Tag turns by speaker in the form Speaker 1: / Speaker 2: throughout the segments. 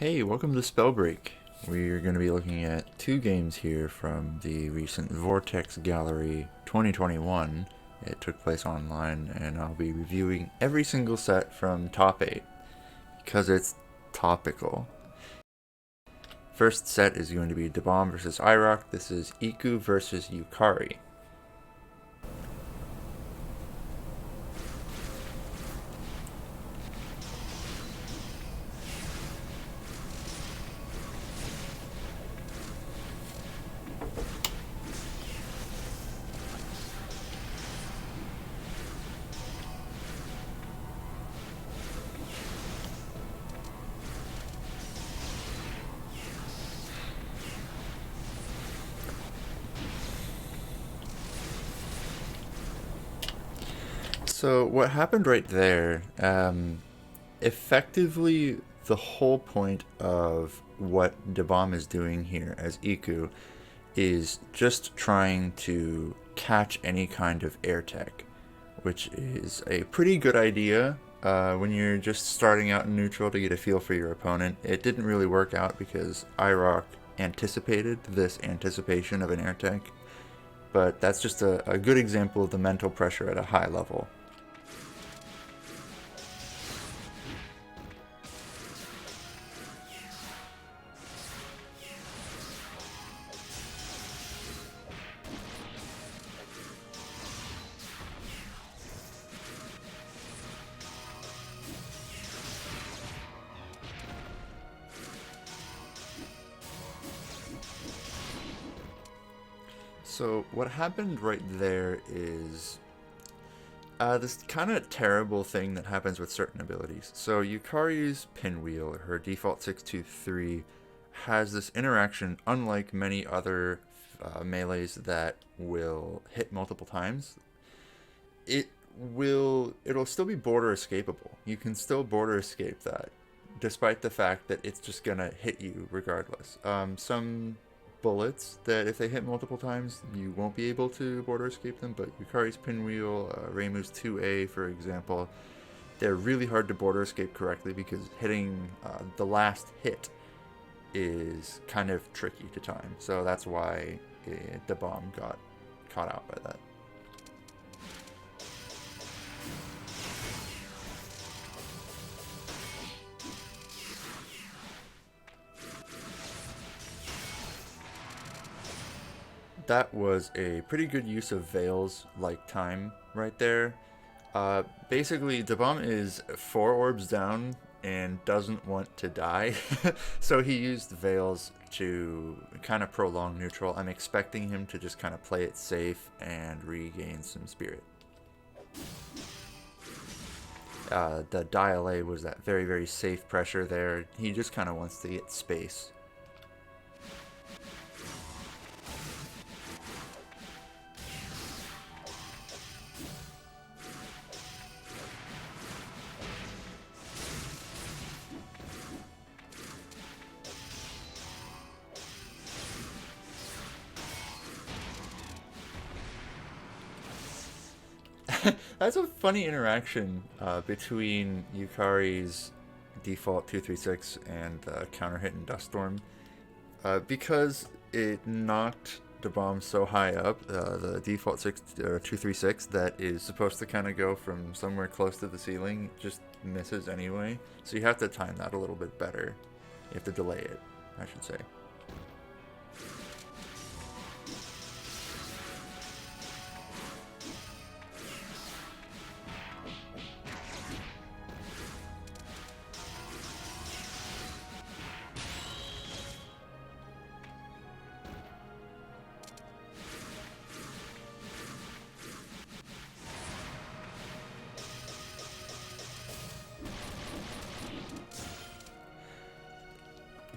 Speaker 1: Hey, welcome to Spell Break. We're going to be looking at two games here from the recent Vortex Gallery 2021. It took place online, and I'll be reviewing every single set from top 8 because it's topical. First set is going to be Dabom versus IROCK. This is Iku versus Yukari. So what happened right there, effectively the whole point of what Dabom is doing here as Iku is just trying to catch any kind of air tech, which is a pretty good idea when you're just starting out in neutral to get a feel for your opponent. It didn't really work out because IROCK anticipated this anticipation of an air tech, but that's just a good example of the mental pressure at a high level. So what happened right there is this kind of terrible thing that happens with certain abilities. So Yukari's Pinwheel, her default 623, has this interaction unlike many other melees that will hit multiple times. It'll still be border escapable. You can still border escape that, despite the fact that it's just gonna hit you regardless. Some bullets that if they hit multiple times, you won't be able to border escape them, but Yukari's Pinwheel, Reimu's 2A, for example, they're really hard to border escape correctly because hitting the last hit is kind of tricky to time. So that's why Dabom got caught out by that. That was a pretty good use of Veil's like time right there. Basically, Dabom is 4 orbs down and doesn't want to die, so he used Veils to kind of prolong neutral. I'm expecting him to just kind of play it safe and regain some spirit. The Dial A was that very, very safe pressure there. He just kind of wants to get space. That's a funny interaction between Yukari's default 236 and counter hit and Dust Storm. Because it knocked the bomb so high up, the default 236 that is supposed to kind of go from somewhere close to the ceiling just misses anyway. So you have to time that a little bit better. You have to delay it, I should say.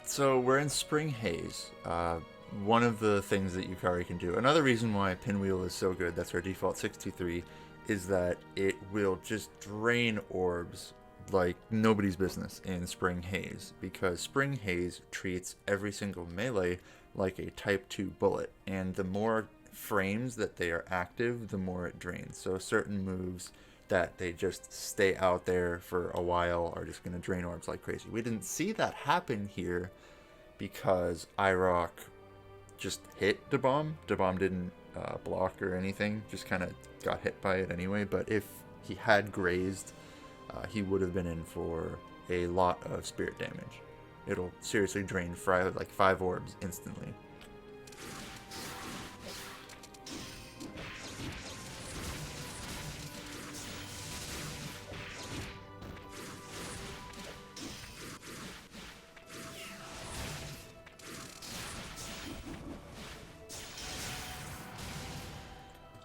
Speaker 1: So we're in Spring Haze. One of the things that Yukari can do, another reason why Pinwheel is so good, that's our default 623, is that it will just drain orbs like nobody's business in Spring Haze, because Spring Haze treats every single melee like a type 2 bullet, and the more frames that they are active, the more it drains. So certain moves that they just stay out there for a while are just going to drain orbs like crazy. We didn't see that happen here because IROCK just hit the bomb. The bomb didn't block or anything, just kind of got hit by it anyway. But if he had grazed, he would have been in for a lot of spirit damage. It'll seriously drain like 5 orbs instantly.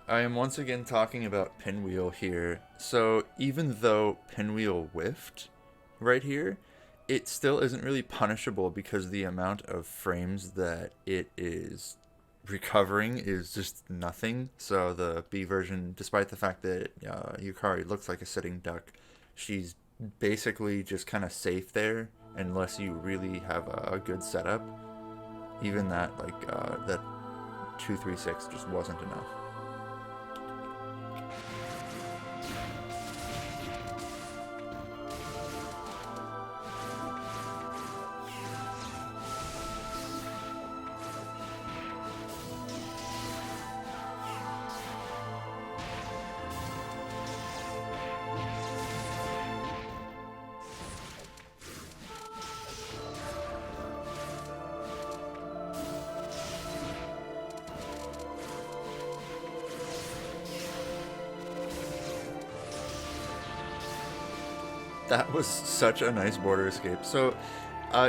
Speaker 1: I am once again talking about Pinwheel here. So even though Pinwheel whiffed right here, it still isn't really punishable because the amount of frames that it is recovering is just nothing. So the B version, despite the fact that Yukari looks like a sitting duck, she's basically just kind of safe there unless you really have a good setup. Even that, like, that 236 just wasn't enough. That was such a nice border escape. So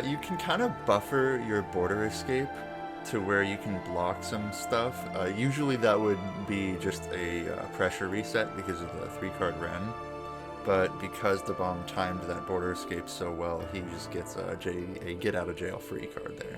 Speaker 1: you can kind of buffer your border escape to where you can block some stuff. Usually that would be just a pressure reset because of the 3-card Ren. But because the bomb timed that border escape so well, he just gets a get out of jail free card there.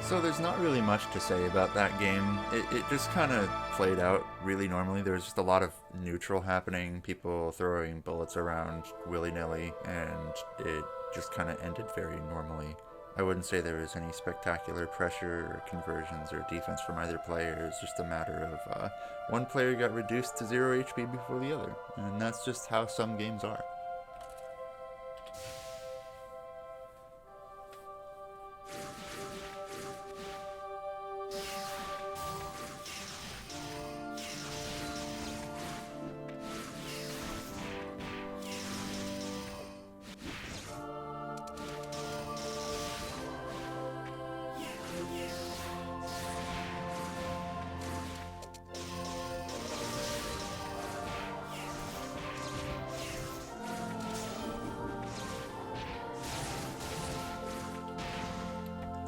Speaker 1: So there's not really much to say about that game. It just kind of played out really normally. There was just a lot of neutral happening, people throwing bullets around willy-nilly, and it just kind of ended very normally. I wouldn't say there was any spectacular pressure or conversions or defense from either player. It's just a matter of one player got reduced to 0 HP before the other, and that's just how some games are.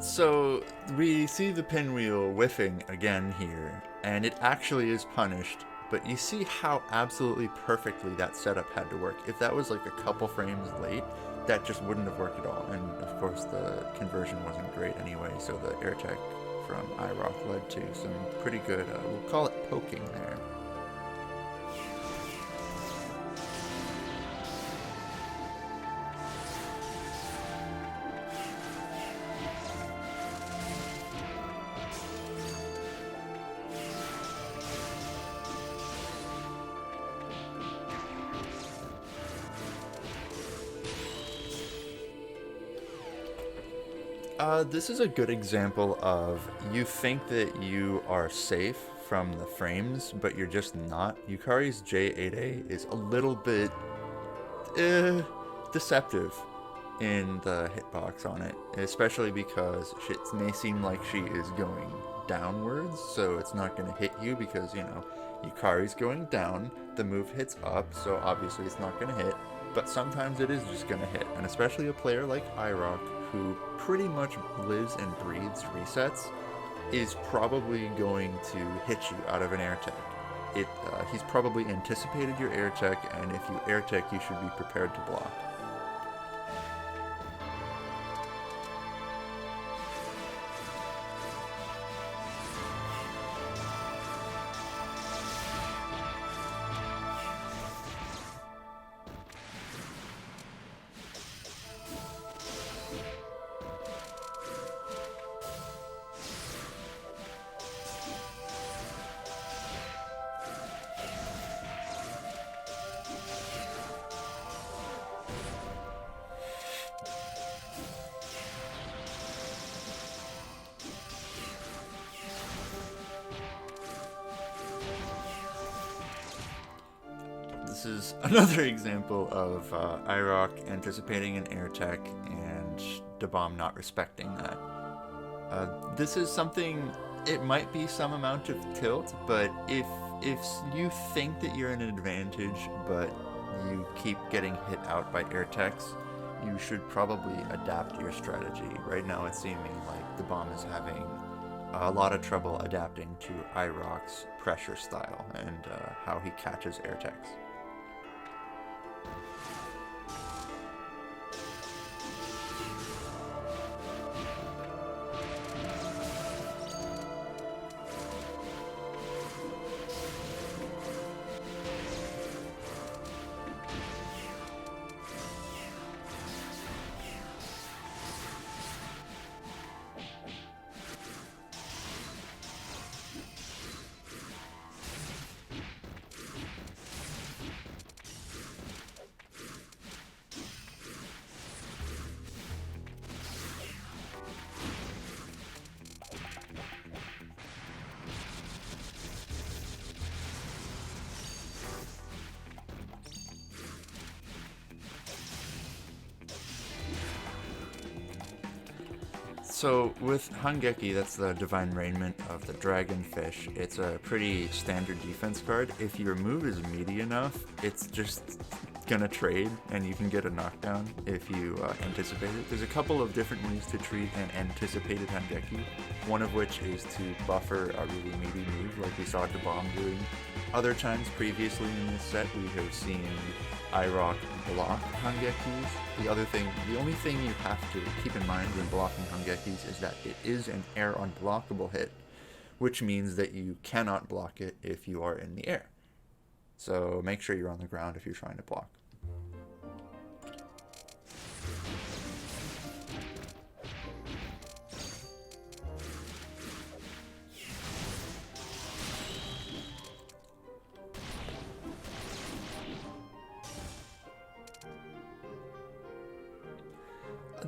Speaker 1: So we see the pinwheel whiffing again here, and it actually is punished, but you see how absolutely perfectly that setup had to work. If that was like a couple frames late, that just wouldn't have worked at all. And of course the conversion wasn't great anyway, so the air tech from IROCK led to some pretty good, we'll call it poking there. This is a good example of you think that you are safe from the frames, but you're just not. Yukari's J8A is a little bit deceptive in the hitbox on it, especially because it may seem like she is going downwards, so it's not going to hit you because, you know, Yukari's going down, the move hits up, so obviously it's not going to hit, but sometimes it is just going to hit, and especially a player like IROCK, who pretty much lives and breathes resets, is probably going to hit you out of an air tech. He's probably anticipated your air tech, and if you air tech, you should be prepared to block. This is another example of IROCK anticipating an air tech and Dabom not respecting that. This is something, it might be some amount of tilt, but if you think that you're in an advantage, but you keep getting hit out by air techs, you should probably adapt your strategy. Right now it's seeming like Dabom is having a lot of trouble adapting to IROCK's pressure style and how he catches air techs. So with Hangeki, that's the Divine Raiment of the Dragonfish, it's a pretty standard defense card. If your move is meaty enough, it's just gonna trade and you can get a knockdown if you anticipate it. There's a couple of different ways to treat an anticipated Hangeki, one of which is to buffer a really meaty move like we saw Dabom doing. Other times previously in this set we have seen IROCK block Hangekis. The only thing you have to keep in mind when blocking Hangekis is that it is an air unblockable hit, which means that you cannot block it if you are in the air. So make sure you're on the ground if you're trying to block.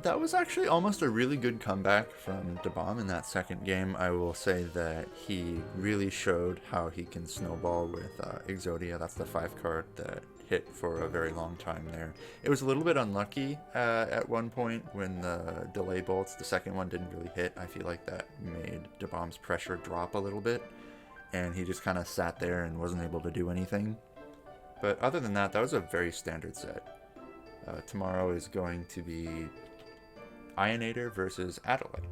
Speaker 1: That was actually almost a really good comeback from Dabom in that second game. I will say that he really showed how he can snowball with Exodia. That's the 5 card that hit for a very long time there. It was a little bit unlucky at one point when the delay bolts, the second one didn't really hit. I feel like that made Dabom's pressure drop a little bit, and he just kind of sat there and wasn't able to do anything. But other than that, that was a very standard set. Tomorrow is going to be Ionator versus Adelaide.